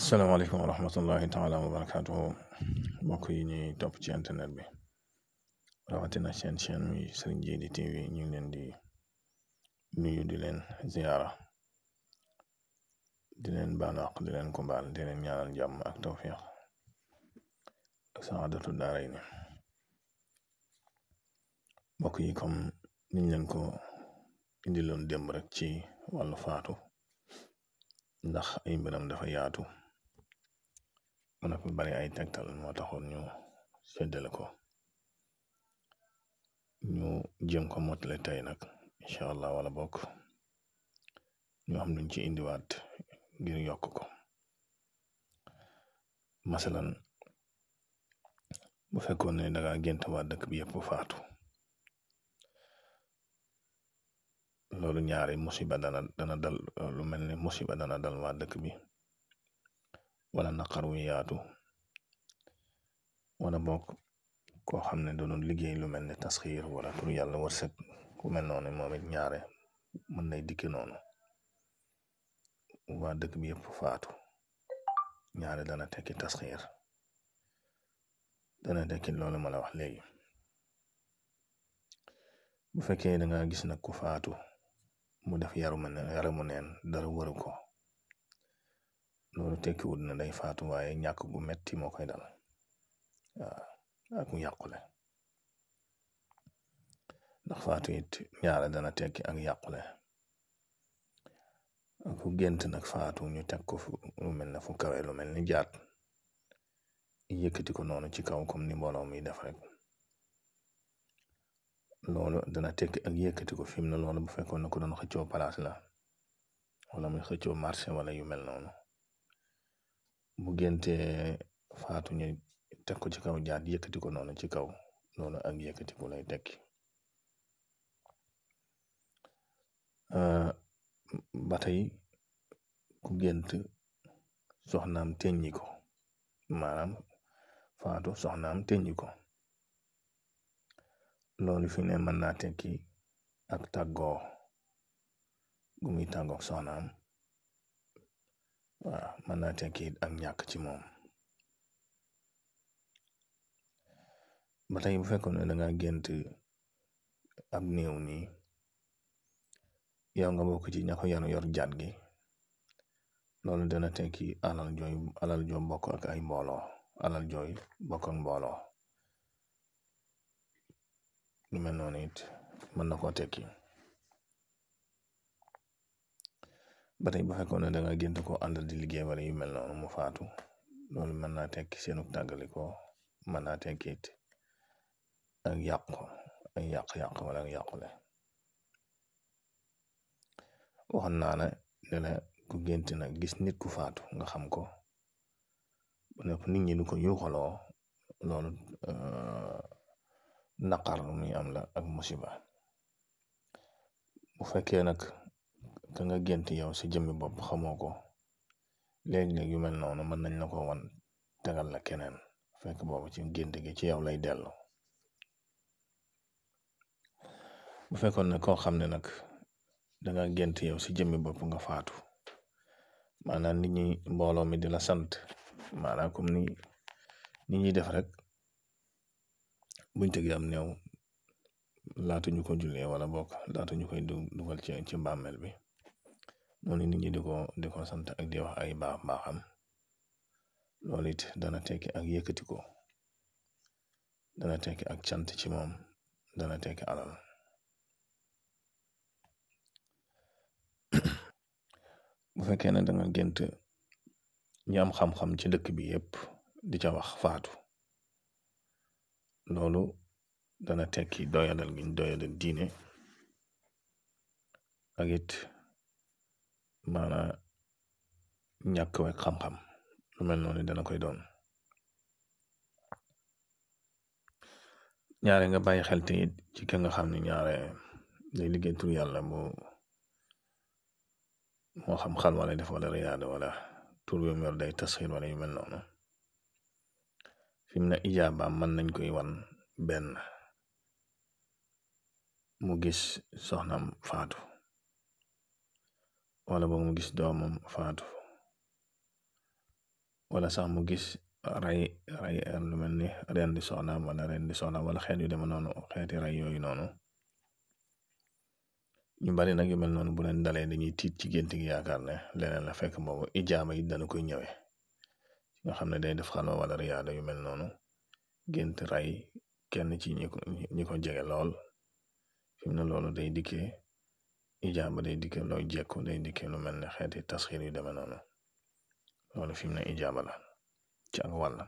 asalaamaaleykum wa rahmatullahi taala wa barakaatuhu mbokk yi ñuy topp ci internet bi rawatina seen chaîne mi Serigne Djily TV ñu ngi leen di nuyu di leen ziyaara di leen baalaq di leen ko baal di leen ñaanal jàmm ak tawfiq ak saadatu daaray ni mbokk yi comme niñ leen ko indiloon démb rek ci wàllu faatu ndax ay mbiram dafa yaatu mën a fi bari ay tegtal moo taxoon ñu seddale ko ñu jëm ko motale tey nag incha allah wala bokk ñu am luñ ci indiwaat ngir yokk ko masalan bu fekkoon ne danga gént waa dëkk bi yëpp faatu loolu ñaari musiba dana dal lu mel ni musiba dana dal waa dëkk bi wala naqar wu yaatu wala bokk koo xam ne doon liggéey lu mel ne tasxiir wala tur yàlla wërsëg ku mel noonu moom it ñaare mën nay dikki noonu waa dëkk bi yëpp faatu ñaare dana tekki tasxiir dana tekki loolu ma la wax léegi bu fekkee da nga gis nag ku faatu mu def yaramu neen dara wëru ko loolu tekkiwut na day faatu waaye ñàkk gu metti moo koy dal waaw ak mu yàqule ndax faatu it ñaare dana tekki ak yàqule ku gént nag faatu ñu teg ko fu lu mel ne fu kawe lu mel ni jaat yëkkati ko noonu ci kaw comme ni mbooloo mi def rek loolu dana tekki ak yëkkati ko fi mu ne loolu bu fekkoon na ko doon xëccoo palaas la wala muy xëccoo marché wala yu mel noonu bu géntee faatu ñu teg ko ci kaw jaat yëkkati ko noonu ci kaw loolu ak yëkkati ko lay tekki ba tey ku gént soxnaam teññi ko maanaam faatu soxnaam teññi ko loolu fi ne mën naa tekki ak tàggoo gu muy tàggoog soxnaam waaw mën naa tekki ak ñàkk ci moom ba tey bu fekkoon ne danga gént ab néew nii yow nga bokk ci ña ko yor jaat gi loolu dana tekki alal joo bokk ak ay mbooloo alal jooy bokk ak mbooloo lu mel noonu it mën na koo tekki ba tey bu fekkoon ne danga gént ko ànd di liggéey wala yu mel noonu mu faatu loolu mën naa tekki seenu tàggaliko mën naa tekki it ak yàq wala ak yàqule waxoon naa ne la ku gént nag gis nit ku faatu nga xam ko bu nekk nit ñi du ko yuuxaloo loolu naqar muy am la ak musiba bu fekkee nag ka nga gént yow si jëmmi bopp xamoo ko léegi-léeg yu mel noonu mën nañ la ko wan tegal la keneen fekk boobu ci gént gi ci yow lay dellu bu fekkoon ne koo xam ne nag danga gént yow si jëmmi bopp nga faatu maanaam nit ñi mbooloo mi di la sant maanaam comme ni nit ñi def rek buñ tegee am néew laatu ñu ko jullee wala bokk laatu ñu koy dugal ci mbàmmeel bi noonu nit ñi di ko sant ak di wax ay baaxam loolu it dana tekki ak yëkkati ko dana tekki ak cant ci moom dana tekki alal bu fekkee ne danga gént ñi am xam-xam ci dëkk bi yépp di ca wax faatu loolu dana tekki doyadal giñ doyadal diine ak it maanaam ñàkk wek xam-xam lu mel noonu dana koy doon ñaare nga bàyyi xel te it ci ka nga xam ne ñaare day liggéey tur yàlla moo xam xal wala def wala riyaada wala tur yu yor day tasxiir wala yu mel noonu fi mu ne ijaabaam mën nañ koy wan benn mu gis soxnaam faatu wala boog mu gis doomam faatu wala sax mu gis ray lu mel ni rendi soxnaam wala xeet yu deme noonu xeeti ray yooyu noonu ñu bari nag yu mel noonu bu leen dalee dañuy tiit ci gént gi yaakaar ne leneen la fekk boobu ijaaba yi dana koy ñëwee nga xam ne day def xalwa wala riyaada yu mel noonu gént ray kenn ci ñi ko jege lool fi mu ne loolu day dikkee ijaaba day dikkee looy jekku day dikkee lu mel ne xeeti tasxiir yu deme noonu loolu fi mu ne ijaaba la ci ak wàll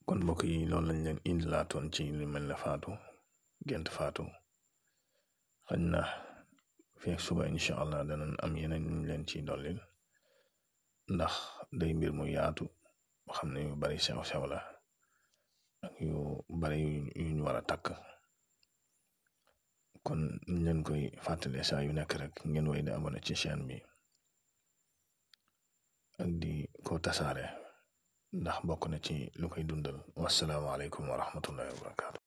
kon mbokk yi loolu lañ leen indilaatoon ci lu mel ne faatu gént faatu xañ na feek suba incha allah danañ am yeneen ñu leen ci dollil ndax day mbir mu yaatu xam ne yu bari sew la ak yu bari yu ñu war a takk kon ñu leen koy fàttale saa yu nekk rek ngeen way di abonné ci chaîne bi ak di ko tasaare ndax bokk na ci lu koy dundal wasalaamaaleykum wa rahmatullahi wa barakaatu